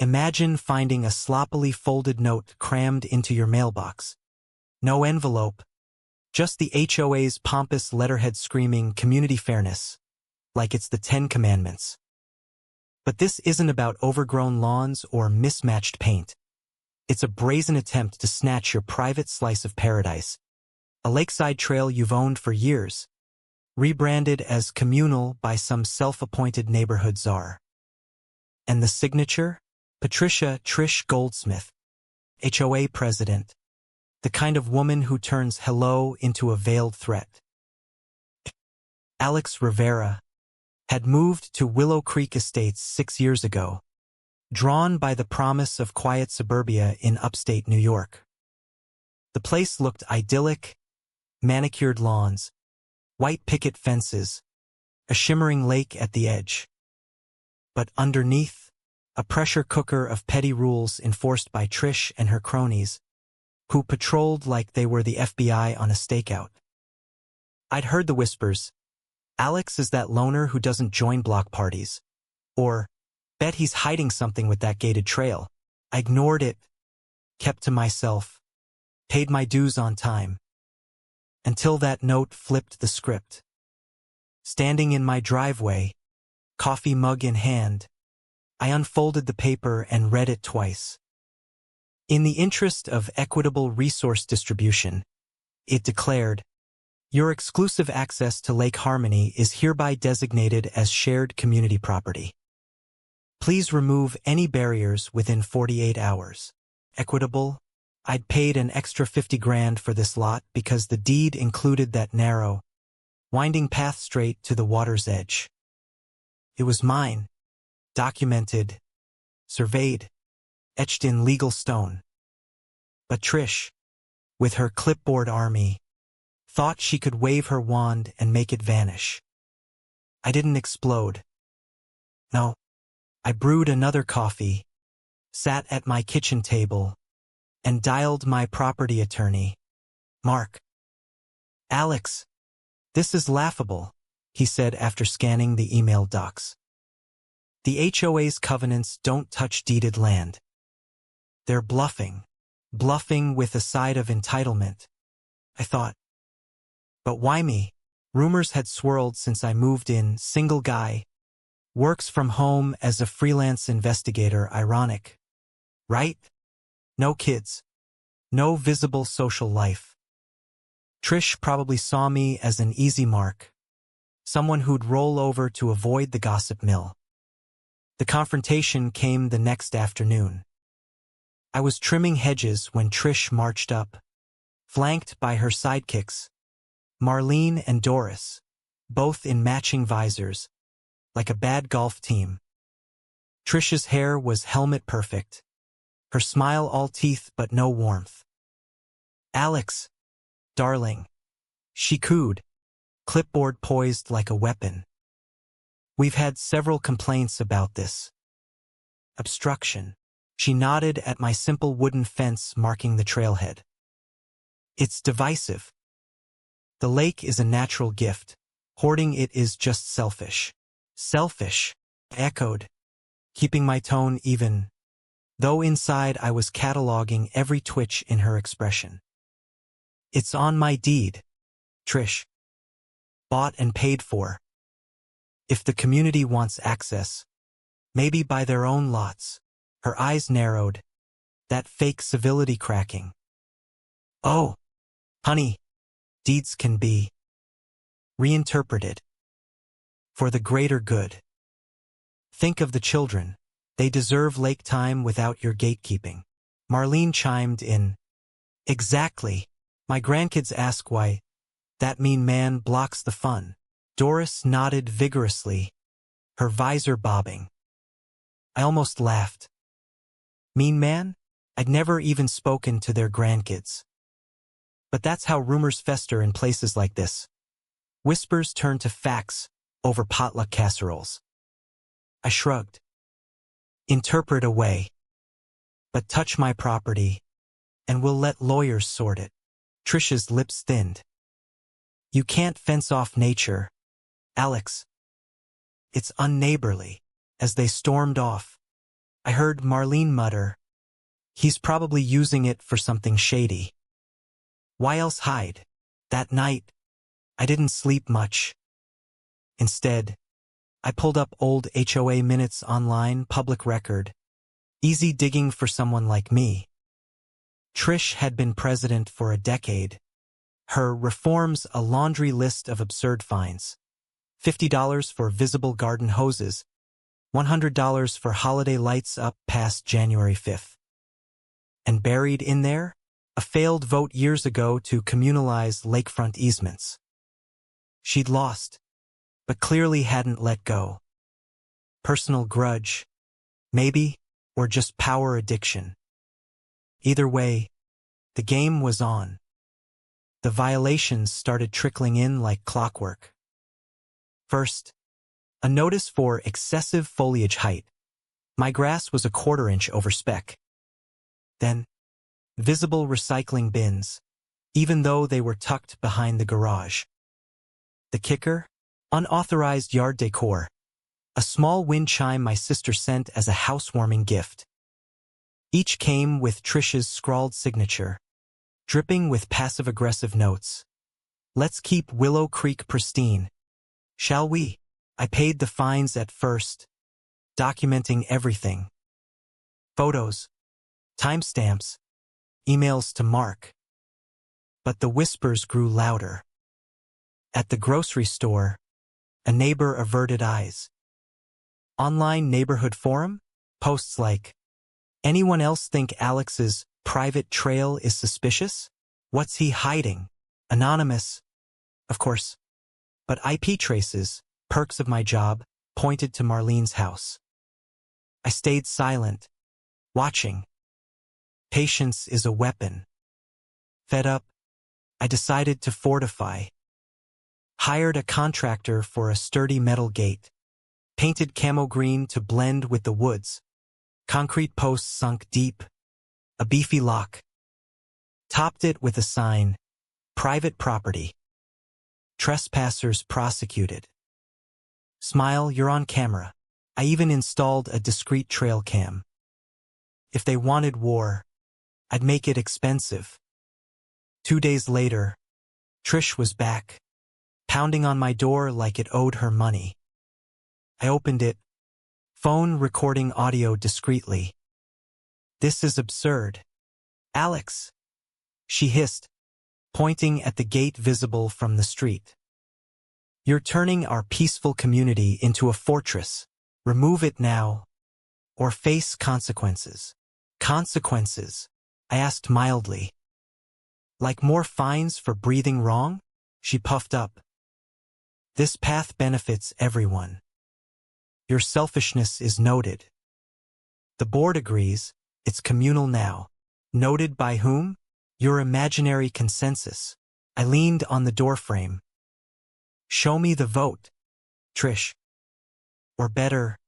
Imagine finding a sloppily folded note crammed into your mailbox. No envelope, just the HOA's pompous letterhead screaming community fairness, like it's the 10 Commandments. But this isn't about overgrown lawns or mismatched paint. It's a brazen attempt to snatch your private slice of paradise, a lakeside trail you've owned for years, rebranded as communal by some self-appointed neighborhood czar. And the signature? Patricia Trish Goldsmith, HOA president, the kind of woman who turns hello into a veiled threat. Alex Rivera had moved to Willow Creek Estates 6 years ago, drawn by the promise of quiet suburbia in upstate New York. The place looked idyllic, manicured lawns, white picket fences, a shimmering lake at the edge. But underneath, a pressure cooker of petty rules enforced by Trish and her cronies, who patrolled like they were the FBI on a stakeout. I'd heard the whispers, Alex is that loner who doesn't join block parties, or, bet he's hiding something with that gated trail. I ignored it, kept to myself, paid my dues on time. Until that note flipped the script. Standing in my driveway, coffee mug in hand, I unfolded the paper and read it twice. In the interest of equitable resource distribution, it declared, your exclusive access to Lake Harmony is hereby designated as shared community property. Please remove any barriers within 48 hours. Equitable? I'd paid an extra 50 grand for this lot because the deed included that narrow, winding path straight to the water's edge. It was mine. Documented, surveyed, etched in legal stone. But Trish, with her clipboard army, thought she could wave her wand and make it vanish. I didn't explode. No, I brewed another coffee, sat at my kitchen table, and dialed my property attorney, Mark. Alex, this is laughable, he said after scanning the email docs. The HOA's covenants don't touch deeded land. They're bluffing with a side of entitlement. I thought. But why me? Rumors had swirled since I moved in, single guy, works from home as a freelance investigator, ironic. Right? No kids. No visible social life. Trish probably saw me as an easy mark, someone who'd roll over to avoid the gossip mill. The confrontation came the next afternoon. I was trimming hedges when Trish marched up, flanked by her sidekicks, Marlene and Doris, both in matching visors, like a bad golf team. Trish's hair was helmet perfect, her smile all teeth but no warmth. Alex, darling, she cooed, clipboard poised like a weapon. We've had several complaints about this. Obstruction. She nodded at my simple wooden fence marking the trailhead. It's divisive. The lake is a natural gift. Hoarding it is just selfish. Selfish, I echoed, keeping my tone even, though inside I was cataloging every twitch in her expression. It's on my deed, Trish. Bought and paid for. If the community wants access, maybe buy their own lots. Her eyes narrowed, that fake civility cracking. Oh, honey, deeds can be reinterpreted for the greater good. Think of the children. They deserve lake time without your gatekeeping. Marlene chimed in. Exactly. My grandkids ask why that mean man blocks the fun. Doris nodded vigorously, her visor bobbing. I almost laughed. Mean man? I'd never even spoken to their grandkids. But that's how rumors fester in places like this. Whispers turn to facts over potluck casseroles. I shrugged. Interpret away. But touch my property, and we'll let lawyers sort it. Trish's lips thinned. You can't fence off nature, Alex. It's unneighborly. As they stormed off, I heard Marlene mutter, "He's probably using it for something shady." Why else hide? That night, I didn't sleep much. Instead, I pulled up old HOA minutes online, public record. Easy digging for someone like me. Trish had been president for a decade. Her reforms a laundry list of absurd fines. $50 for visible garden hoses, $100 for holiday lights up past January 5th. And buried in there, a failed vote years ago to communalize lakefront easements. She'd lost, but clearly hadn't let go. Personal grudge, maybe, or just power addiction. Either way, the game was on. The violations started trickling in like clockwork. First, a notice for excessive foliage height. My grass was a 1/4 inch over spec. Then, visible recycling bins, even though they were tucked behind the garage. The kicker? Unauthorized yard decor. A small wind chime my sister sent as a housewarming gift. Each came with Trish's scrawled signature, dripping with passive-aggressive notes. "Let's keep Willow Creek pristine. Shall we?" I paid the fines at first, documenting everything. Photos, timestamps, emails to Mark. But the whispers grew louder. At the grocery store, a neighbor averted eyes. Online neighborhood forum? Posts like, "Anyone else think Alex's private trail is suspicious? What's he hiding?" Anonymous, of course. But IP traces, perks of my job, pointed to Marlene's house. I stayed silent, watching. Patience is a weapon. Fed up, I decided to fortify. Hired a contractor for a sturdy metal gate. Painted camo green to blend with the woods. Concrete posts sunk deep. A beefy lock. Topped it with a sign, "Private property. Trespassers prosecuted." Smile, you're on camera. I even installed a discreet trail cam. If they wanted war, I'd make it expensive. 2 days later, Trish was back, pounding on my door like it owed her money. I opened it, phone recording audio discreetly. "This is absurd. Alex," she hissed, pointing at the gate visible from the street. "You're turning our peaceful community into a fortress. Remove it now, or face consequences." "Consequences?" I asked mildly. "Like more fines for breathing wrong?" She puffed up. "This path benefits everyone. Your selfishness is noted. The board agrees, it's communal now." Noted by whom? Your imaginary consensus. I leaned on the doorframe. "Show me the vote, Trish. Or better,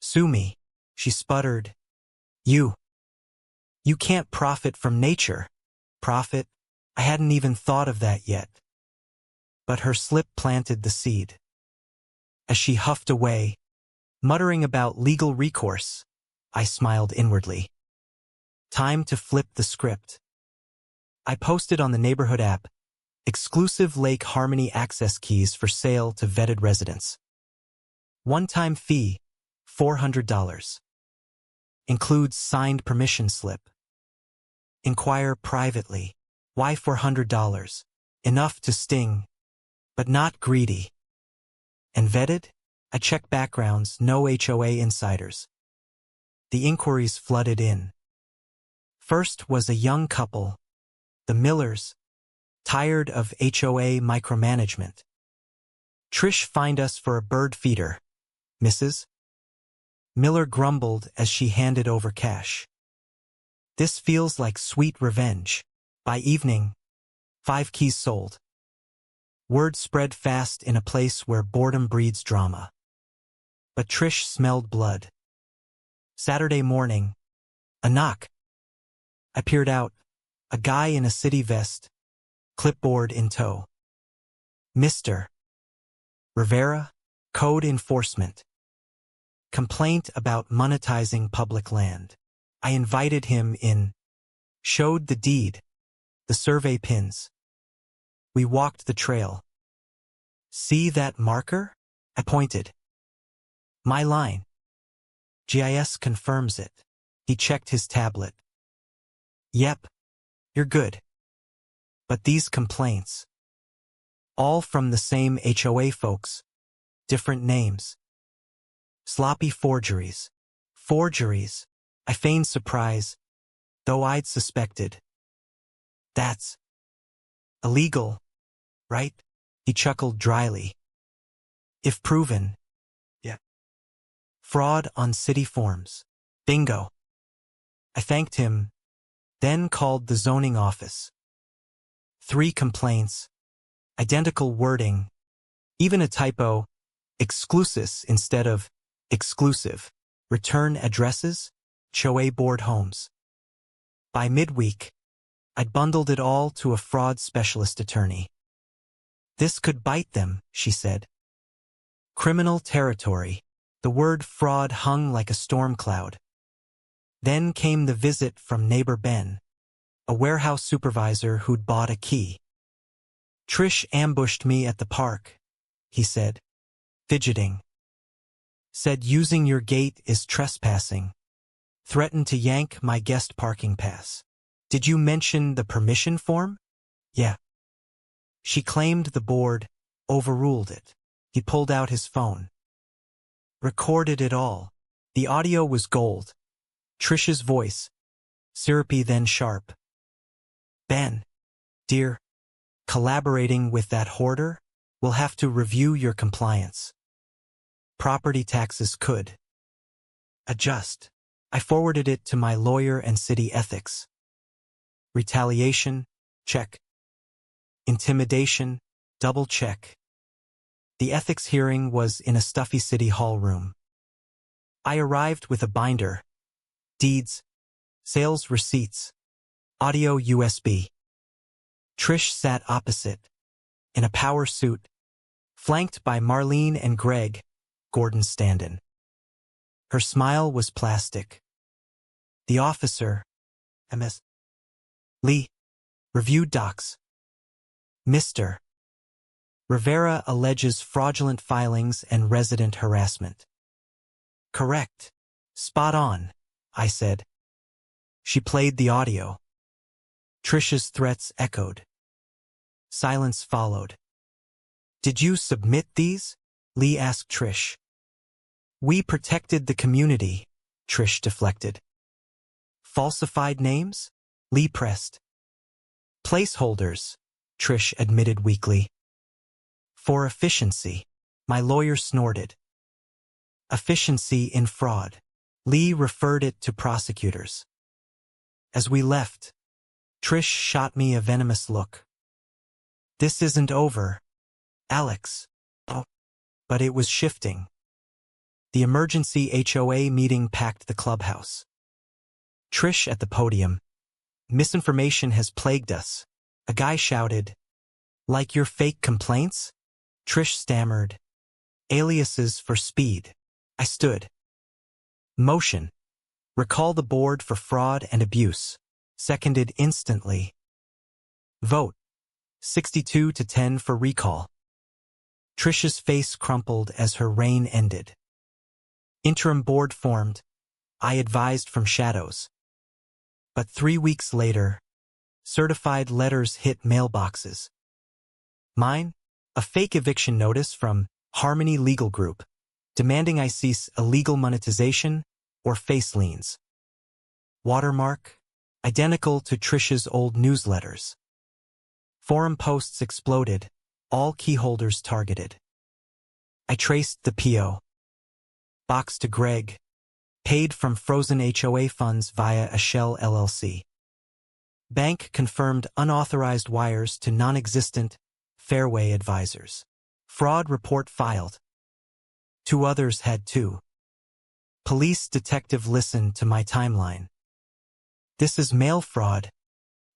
sue me," she sputtered. You can't profit from nature." Profit? I hadn't even thought of that yet. But her slip planted the seed. As she huffed away, muttering about legal recourse, I smiled inwardly. Time to flip the script. I posted on the neighborhood app, "Exclusive Lake Harmony access keys for sale to vetted residents. One-time fee, $400. Includes signed permission slip. Inquire privately. Why $400? Enough to sting, but not greedy." And vetted? I checked backgrounds, no HOA insiders. The inquiries flooded in. First was a young couple, the Millers, tired of HOA micromanagement. "Trish fined us for a bird feeder, Mrs." Miller grumbled as she handed over cash. "This feels like sweet revenge." By evening, 5 keys sold. Word spread fast in a place where boredom breeds drama. But Trish smelled blood. Saturday morning, a knock. I peered out, a guy in a city vest, clipboard in tow. "Mr. Rivera, code enforcement." Complaint about monetizing public land. I invited him in. Showed the deed. The survey pins. We walked the trail. See that marker? I pointed. My line. GIS confirms it. He checked his tablet. Yep. You're good. But these complaints. All from the same HOA folks. Different names. Sloppy forgeries. Forgeries. I feigned surprise, though I'd suspected. That's illegal, right? He chuckled dryly. If proven. Yeah. Fraud on city forms. Bingo. I thanked him, then called the zoning office. 3 complaints. Identical wording. Even a typo. Exclusive instead of exclusive. Return addresses. HOA board homes. By midweek, I'd bundled it all to a fraud specialist attorney. This could bite them, she said. Criminal territory. The word fraud hung like a storm cloud. Then came the visit from neighbor Ben, a warehouse supervisor who'd bought a key. Trish ambushed me at the park, he said, fidgeting. Said using your gate is trespassing. Threatened to yank my guest parking pass. Did you mention the permission form? Yeah. She claimed the board overruled it. He pulled out his phone. Recorded it all. The audio was gold. Trish's voice. Syrupy then sharp. Ben. Dear. Collaborating with that hoarder? We'll have to review your compliance. Property taxes could adjust. I forwarded it to my lawyer and city ethics. Retaliation? Check. Intimidation? Double check. The ethics hearing was in a stuffy city hall room. I arrived with a binder. Deeds. Sales receipts. Audio USB. Trish sat opposite. In a power suit. Flanked by Marlene and Greg, Gordon Standen. Her smile was plastic. The officer, Ms. Lee, reviewed docs. Mr. Rivera alleges fraudulent filings and resident harassment. Correct. Spot on, I said. She played the audio. Trish's threats echoed. Silence followed. Did you submit these? Lee asked Trish. We protected the community, Trish deflected. Falsified names? Lee pressed. Placeholders, Trish admitted weakly. For efficiency, my lawyer snorted. Efficiency in fraud. Lee referred it to prosecutors. As we left, Trish shot me a venomous look. This isn't over, Alex. Oh, but it was shifting. The emergency HOA meeting packed the clubhouse. Trish at the podium. Misinformation has plagued us. A guy shouted. Like your fake complaints? Trish stammered. Aliases for speed. I stood. Motion. Recall the board for fraud and abuse. Seconded instantly. Vote. 62-10 for recall. Trish's face crumpled as her reign ended. Interim board formed. I advised from shadows. But 3 weeks later, certified letters hit mailboxes. Mine? A fake eviction notice from Harmony Legal Group, demanding I cease illegal monetization or face liens. Watermark? Identical to Trish's old newsletters. Forum posts exploded, all keyholders targeted. I traced the PO. Box to Greg. Paid from frozen HOA funds via a shell LLC. Bank confirmed unauthorized wires to non-existent Fairway advisors. Fraud report filed. 2 others had too. Police detective listened to my timeline. This is mail fraud.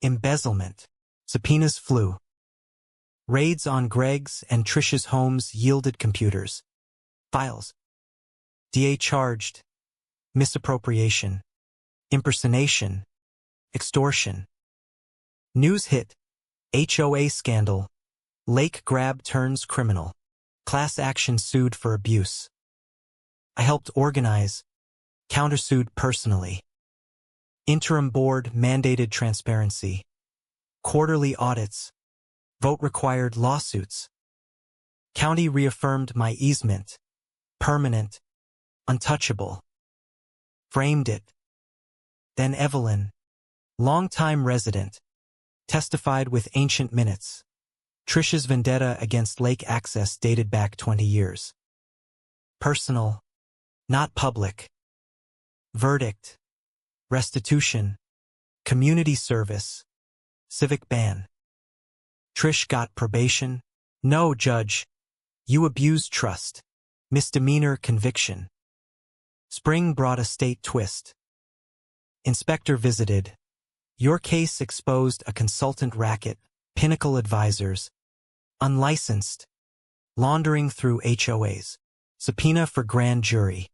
Embezzlement. Subpoenas flew. Raids on Greg's and Trish's homes yielded computers. Files. DA charged misappropriation, impersonation, extortion. News hit, HOA scandal, lake grab turns criminal, class action sued for abuse. I helped organize, countersued personally. Interim board mandated transparency, quarterly audits, vote required lawsuits. County reaffirmed my easement, permanent, untouchable. Framed it. Then Evelyn, longtime resident, testified with ancient minutes. Trish's vendetta against lake access dated back 20 years. Personal, not public. Verdict. Restitution. Community service. Civic ban. Trish got probation. No, judge. You abused trust. Misdemeanor conviction. Spring brought a state twist. Inspector visited. Your case exposed a consultant racket, Pinnacle Advisors, unlicensed, laundering through HOAs, subpoena for grand jury.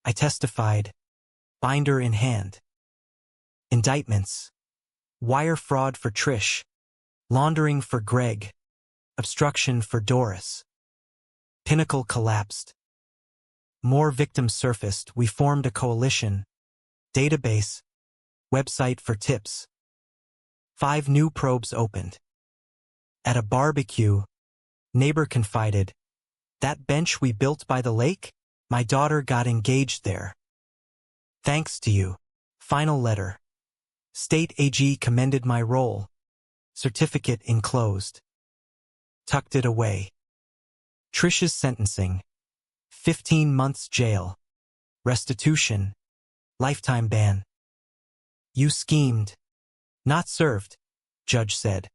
I testified, binder in hand. Indictments. Wire fraud for Trish, laundering for Greg, obstruction for Doris. Pinnacle collapsed. More victims surfaced. We formed a coalition, database, website for tips. 5 new probes opened. At a barbecue, neighbor confided, that bench we built by the lake, my daughter got engaged there. Thanks to you. Final letter. State AG commended my role. Certificate enclosed. Tucked it away. Trish's sentencing. 15 months jail. Restitution. Lifetime ban. You schemed. Not served, judge said.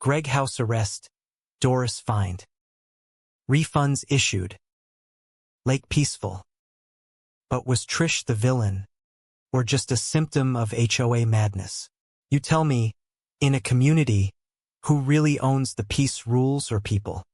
Greg house arrest. Doris fined. Refunds issued. Lake peaceful. But was Trish the villain? Or just a symptom of HOA madness? You tell me, in a community, who really owns the peace, rules, or people?